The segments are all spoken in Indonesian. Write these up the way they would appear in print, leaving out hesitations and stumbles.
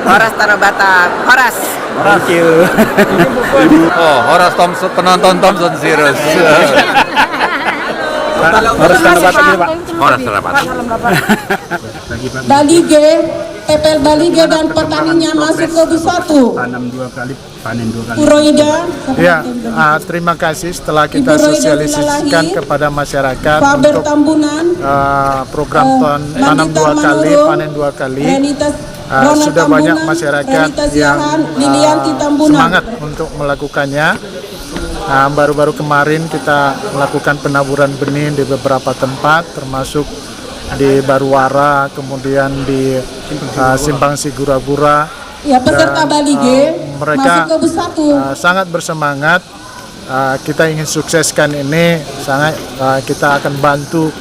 Horas Tanah Batak. Horas. Thank you. Oh, Horas Thompson, penonton Thompson Series. Harus Tanah Batak ini, Pak. Horas Tanah Batak. Bali G, TPL Bali G dan petaninya masuk ke Bu1. Tanam 2 kali, panen 2 kali. Puroida. Ya, terima kasih setelah kita Ibu Roida sosialisasikan Silalahi, kepada masyarakat Faber untuk Tambunan, program panen 2 kali, panen 2 kali. Renitas Sudah banyak masyarakat yang Lilianti Tambunan. semangat untuk melakukannya. Baru-baru kemarin kita melakukan penaburan benih di beberapa tempat, termasuk di Baruara, kemudian di Simpang Sigura-gura. Ya, peserta Bali G mereka masuk ke Bu1. sangat bersemangat. Kita ingin sukseskan ini, sangat kita akan bantu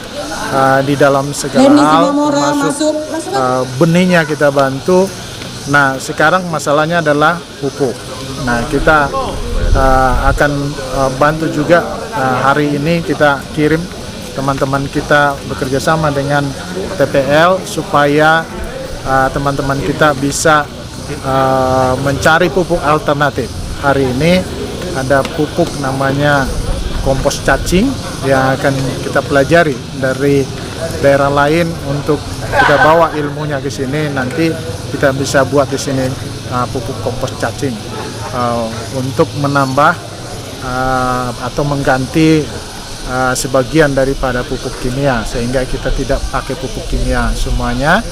di dalam segala Denny hal, Simamora termasuk masuk. benihnya kita bantu. Nah, sekarang masalahnya adalah pupuk. Nah, kita akan bantu juga. Hari ini kita kirim teman-teman kita bekerja sama dengan TPL supaya teman-teman kita bisa mencari pupuk alternatif. Hari ini ada pupuk namanya kompos cacing yang akan kita pelajari dari daerah lain untuk kita bawa ilmunya ke sini. Nanti kita bisa buat di sini pupuk kompos cacing untuk menambah atau mengganti sebagian daripada pupuk kimia, sehingga kita tidak pakai pupuk kimia semuanya.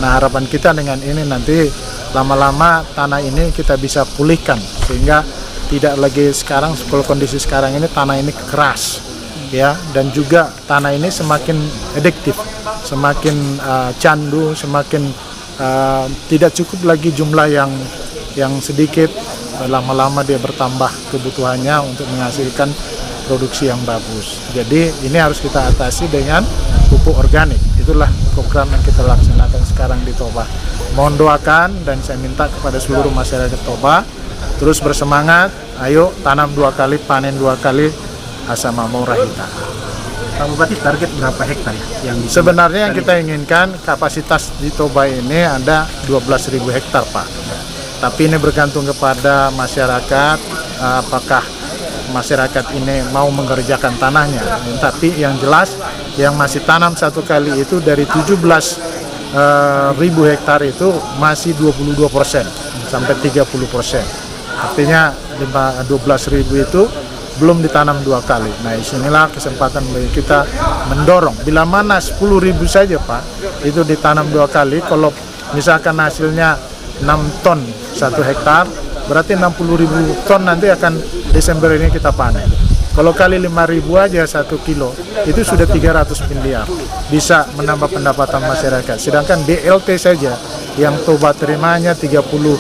Nah, harapan kita dengan ini nanti lama-lama tanah ini kita bisa pulihkan, sehingga tidak lagi sekarang, kalau kondisi sekarang ini tanah ini keras ya, dan juga tanah ini semakin adiktif, semakin candu, semakin tidak cukup lagi jumlah yang sedikit. Lama-lama dia bertambah kebutuhannya untuk menghasilkan produksi yang bagus. Jadi ini harus kita atasi dengan pupuk organik. Itulah program yang kita laksanakan sekarang di Toba. Mohon doakan, dan saya minta kepada seluruh masyarakat Toba terus bersemangat. Ayo tanam 2 kali, panen 2 kali, Asama Maurahita. Pak Bupati, target berapa hektar yang Sebenarnya yang kita inginkan kapasitas di Toba ini ada 12.000 hektar, Pak. Tapi ini bergantung kepada masyarakat, apakah masyarakat ini mau mengerjakan tanahnya. Tapi yang jelas yang masih tanam 1 kali itu dari 17.000 hektar itu masih 22% sampai 30%. Artinya 12.000 itu belum ditanam 2 kali. Nah, disinilah kesempatan bagi kita mendorong. Bila mana 10.000 saja, Pak, itu ditanam 2 kali. Kalau misalkan hasilnya 6 ton 1 hektar, berarti 60.000 ton nanti akan Desember ini kita panen. Kalau kali 5.000 aja 1 kilo, itu sudah 300 miliar. Bisa menambah pendapatan masyarakat. Sedangkan BLT saja yang Toba terimanya 30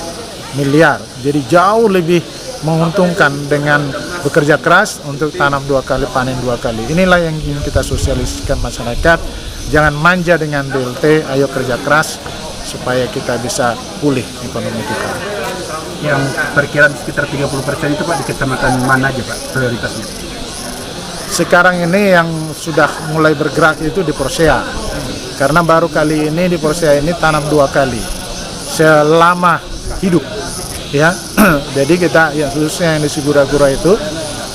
miliar. Jadi jauh lebih menguntungkan dengan bekerja keras untuk tanam 2 kali, panen 2 kali. Inilah yang ingin kita sosialisasikan masyarakat. Jangan manja dengan BLT, ayo kerja keras supaya kita bisa pulih ekonomi kita. yang perkiraan sekitar 30% itu, Pak, di kecamatan mana aja, Pak, prioritasnya? Sekarang ini yang sudah mulai bergerak itu di Porsea. Karena baru kali ini di Porsea ini tanam 2 kali selama hidup, ya. Jadi kita ya khususnya yang di Sigura-gura itu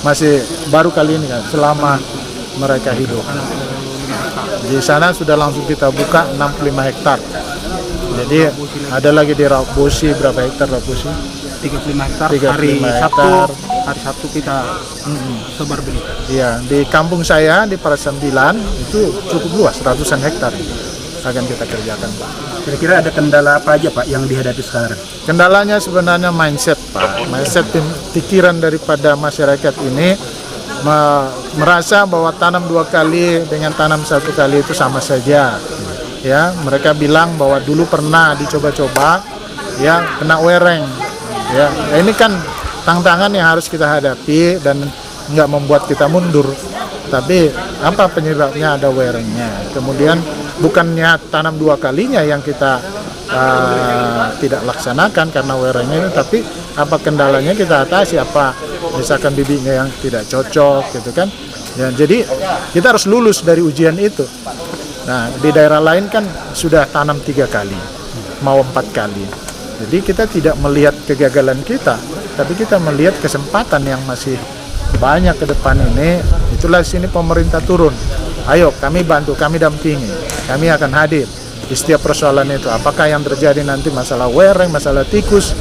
masih baru kali ini kan, selama mereka hidup. Di sana sudah langsung kita buka 65 hektar. Jadi ada lagi di Rabosi, berapa hektar Rabosi? 35 hektar. 35 hektar. Hari Sabtu kita sebar benih. Iya, di kampung saya di Parasambilan itu cukup luas, ratusan hektar akan kita kerjakan, Pak. Kira-kira ada kendala apa aja, Pak, yang dihadapi sekarang? Kendalanya sebenarnya mindset, Pak. Mindset pikiran daripada masyarakat ini merasa bahwa tanam 2 kali dengan tanam 1 kali itu sama saja. Ya, mereka bilang bahwa dulu pernah dicoba-coba, ya kena wereng. Ya, ini kan tantangan yang harus kita hadapi dan nggak membuat kita mundur. Tapi apa penyebabnya? Ada werengnya. Kemudian bukannya tanam 2 kalinya yang kita tidak laksanakan karena werengnya ini, tapi apa kendalanya kita atasi, apa misalkan bibitnya yang tidak cocok gitu kan. Ya, jadi kita harus lulus dari ujian itu. Nah, di daerah lain kan sudah tanam 3 kali, mau 4 kali. Jadi kita tidak melihat kegagalan kita, tapi kita melihat kesempatan yang masih banyak ke depan ini. Itulah sini pemerintah turun. Ayo kami bantu, kami dampingi, kami akan hadir di setiap persoalan itu. Apakah yang terjadi nanti masalah wereng, masalah tikus,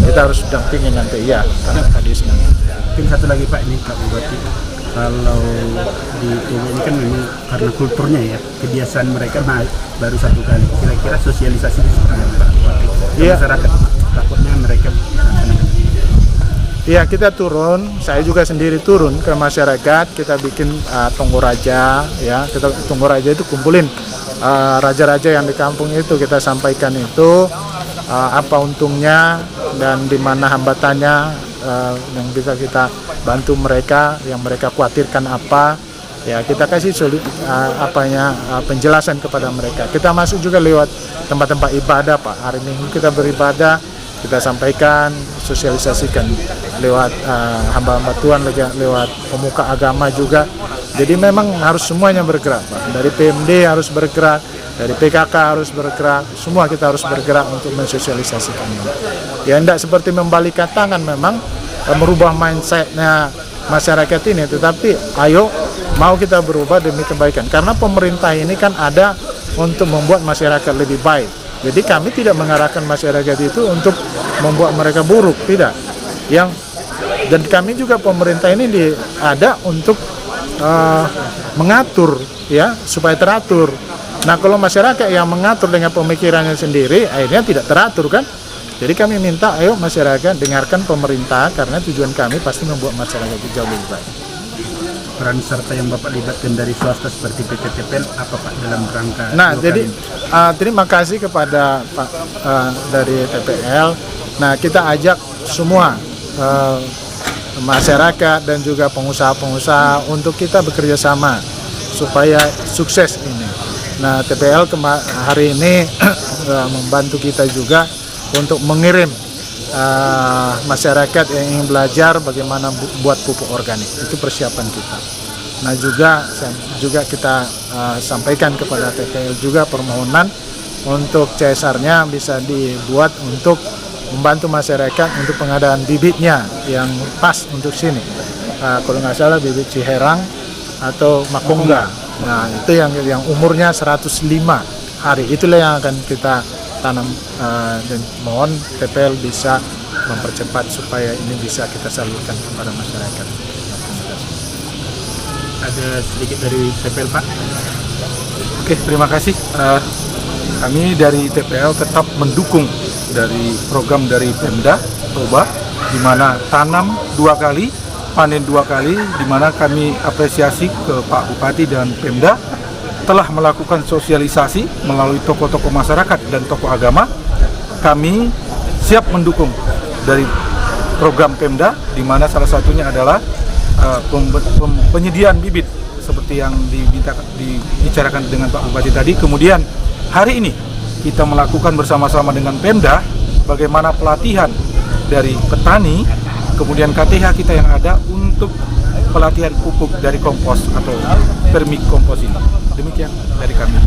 kita harus dampingi nanti ya, karena hadis nanti. Mungkin satu lagi Pak, ini Pak Bupati, kalau di Toba ini kan memang karena kulturnya ya, kebiasaan mereka baru satu kali. Kira-kira sosialisasi itu seperti apa Pak Bupati? Iya. Masyarakat takutnya mereka Iya, kita turun, saya juga sendiri turun ke masyarakat, kita bikin tunggu raja, ya, kita tunggu raja itu kumpulin raja-raja yang di kampung itu, kita sampaikan itu apa untungnya dan di mana hambatannya yang bisa kita bantu mereka, yang mereka khawatirkan apa, ya kita kasih penjelasan kepada mereka. Kita masuk juga lewat tempat-tempat ibadah Pak, hari Minggu kita beribadah, kita sampaikan, sosialisasikan lewat hamba-hamba Tuhan, lewat pemuka agama juga. Jadi memang harus semuanya bergerak Pak. Dari PMD harus bergerak, dari PKK harus bergerak, semua kita harus bergerak untuk mensosialisasikan ini. Ya tidak seperti membalikan tangan, memang merubah mindsetnya masyarakat ini, tetapi ayo mau kita berubah demi kebaikan. Karena pemerintah ini kan ada untuk membuat masyarakat lebih baik. Jadi kami tidak mengarahkan masyarakat itu untuk membuat mereka buruk, tidak. Dan kami juga pemerintah ini ada untuk mengatur ya supaya teratur. Nah kalau masyarakat yang mengatur dengan pemikirannya sendiri, akhirnya tidak teratur kan. Jadi kami minta ayo masyarakat dengarkan pemerintah, karena tujuan kami pasti membuat masyarakat itu jauh lebih baik. peran serta yang Bapak libatkan dari swasta seperti PT TPL apa Pak dalam rangka? Nah, jadi terima kasih kepada Pak dari TPL. Nah, kita ajak semua masyarakat dan juga pengusaha-pengusaha untuk kita bekerja sama supaya sukses ini. Nah, TPL hari ini membantu kita juga untuk mengirim masyarakat yang ingin belajar bagaimana buat pupuk organik. Itu persiapan kita. Nah, juga kita sampaikan kepada TPL juga permohonan untuk CSR-nya bisa dibuat untuk membantu masyarakat untuk pengadaan bibitnya yang pas untuk sini. Kalau nggak salah bibit Ciherang atau Makongga. Nah, itu yang umurnya 105 hari. Itulah yang akan kita tanam dan mohon TPL bisa mempercepat supaya ini bisa kita salurkan kepada masyarakat. Ada sedikit dari TPL Pak. Oke, terima kasih. Kami dari TPL tetap mendukung dari program dari Pemda Toba, di mana tanam 2 kali, panen 2 kali, di mana kami apresiasi ke Pak Bupati dan Pemda telah melakukan sosialisasi melalui tokoh-tokoh masyarakat dan tokoh agama. Kami siap mendukung dari program Pemda, di mana salah satunya adalah penyediaan bibit seperti yang dibicarakan dengan Pak Bupati tadi. Kemudian hari ini kita melakukan bersama-sama dengan Pemda bagaimana pelatihan dari petani, kemudian KTH kita yang ada untuk pelatihan pupuk dari kompos atau permik kompos ini. Demikian dari kami.